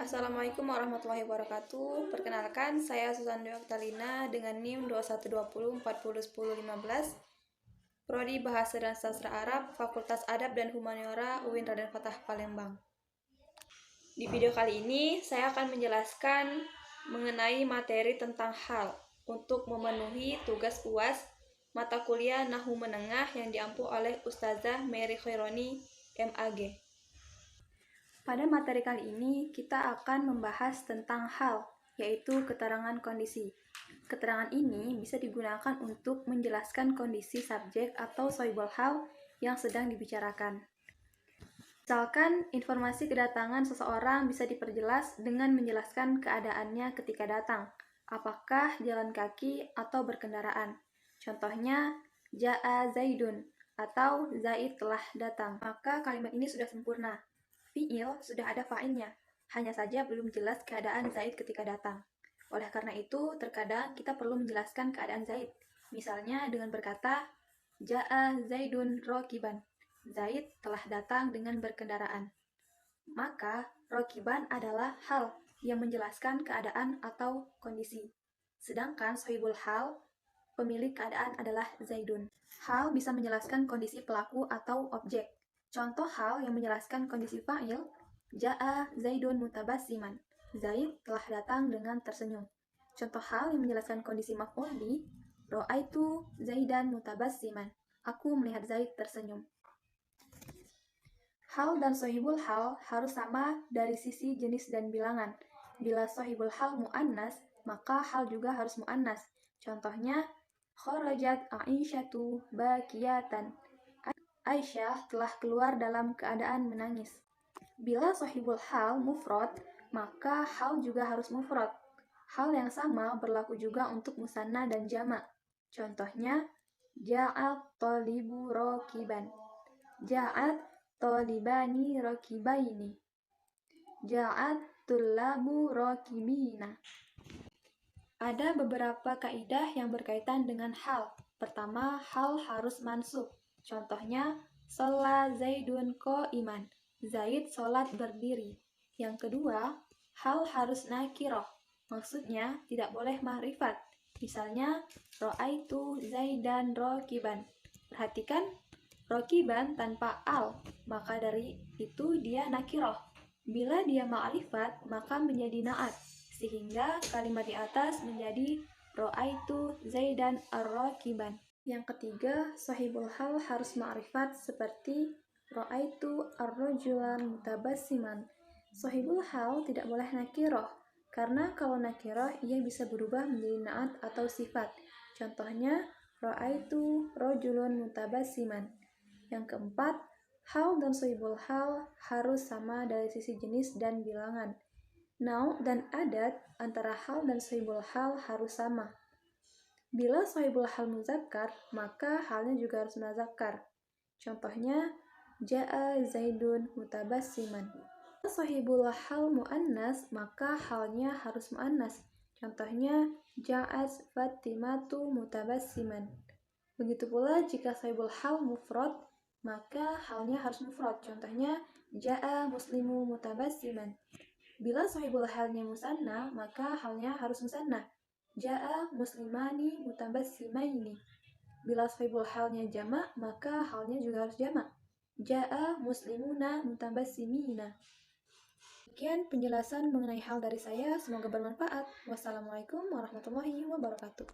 Assalamualaikum warahmatullahi wabarakatuh. Perkenalkan, saya Susandra Oktalina dengan NIM 2120401015, Prodi Bahasa dan Sastra Arab, Fakultas Adab dan Humaniora, UIN Raden Fatah Palembang. Di video kali ini, saya akan menjelaskan mengenai materi tentang hal untuk memenuhi tugas UAS mata kuliah Nahwu Menengah yang diampu oleh Ustazah Mary Khaironi, MAG. Pada materi kali ini, kita akan membahas tentang hal, yaitu keterangan kondisi. Keterangan ini bisa digunakan untuk menjelaskan kondisi subjek atau sohibul hal yang sedang dibicarakan. Misalkan, informasi kedatangan seseorang bisa diperjelas dengan menjelaskan keadaannya ketika datang, apakah jalan kaki atau berkendaraan. Contohnya, Ja'a Zaidun atau Zaid telah datang. Maka kalimat ini sudah sempurna. Fi'il sudah ada fa'ilnya, hanya saja belum jelas keadaan Zaid ketika datang. Oleh karena itu, terkadang kita perlu menjelaskan keadaan Zaid. Misalnya dengan berkata, Ja'a Zaidun rokiban. Zaid telah datang dengan berkendaraan. Maka, rokiban adalah hal yang menjelaskan keadaan atau kondisi. Sedangkan sohibul hal, pemilik keadaan adalah Zaidun. Hal bisa menjelaskan kondisi pelaku atau objek. Contoh hal yang menjelaskan kondisi fa'il, Ja'a Zaidun mutabassiman. Zaid telah datang dengan tersenyum. Contoh hal yang menjelaskan kondisi maf'ul bi, Ra'aitu Zaidan mutabassiman. Aku melihat Zaid tersenyum. Hal dan sohibul hal harus sama dari sisi jenis dan bilangan. Bila sohibul hal mu'annas, maka hal juga harus mu'annas. Contohnya, Kharajat Aisyatu bakiyatan. Aisyah telah keluar dalam keadaan menangis. Bila sohibul hal mufrad, maka hal juga harus mufrad. Hal yang sama berlaku juga untuk musanna dan jamak. Contohnya, Ja'at tolibu rokiban. Ja'at tolibani rokibaini. Ja'at tullabu rokibina. Ada beberapa kaidah yang berkaitan dengan hal. Pertama, hal harus mansub. Contohnya, Sholat Zaidun qa'iman. Zaid sholat berdiri. Yang kedua, hal harus nakiroh. Maksudnya, tidak boleh ma'rifat. Misalnya, Ra'aitu Zaidan rokiban. Perhatikan, rokiban tanpa al, maka dari itu dia nakiroh. Bila dia ma'rifat, maka menjadi na'at. Sehingga kalimat di atas menjadi Ra'aitu Zaidan ar-rakiban. Yang ketiga, sohibul hal harus ma'rifat seperti Ra'aitu ar-rajulan mutabassiman. Sohibul hal tidak boleh nakiroh, karena kalau nakiroh ia bisa berubah menjadi na'at atau sifat. Contohnya, Ra'aitu rajulun mutabassiman. Yang keempat, hal dan sohibul hal harus sama dari sisi jenis dan bilangan. Nau' dan adat antara hal dan sohibul hal harus sama. Bila sohibul hal muzakkar, maka halnya juga harus muzakkar. Contohnya, Ja'a Zaidun mutabassiman. Bila sohibul hal mu'annas, maka halnya harus mu'annas. Contohnya, Ja'at Fatimatu mutabassiman. Begitu pula jika sohibul hal mufrad, maka halnya harus mufrad. Contohnya, Ja'a muslimu mutabassiman. Bila sohibul halnya musanna, maka halnya harus musanna. Ja'a muslimani mutabassimaini. Bila sohibul halnya jamak, maka halnya juga harus jamak. Ja'a muslimuna mutabassimina. Sekian penjelasan mengenai hal dari saya, semoga bermanfaat. Wassalamualaikum warahmatullahi wabarakatuh.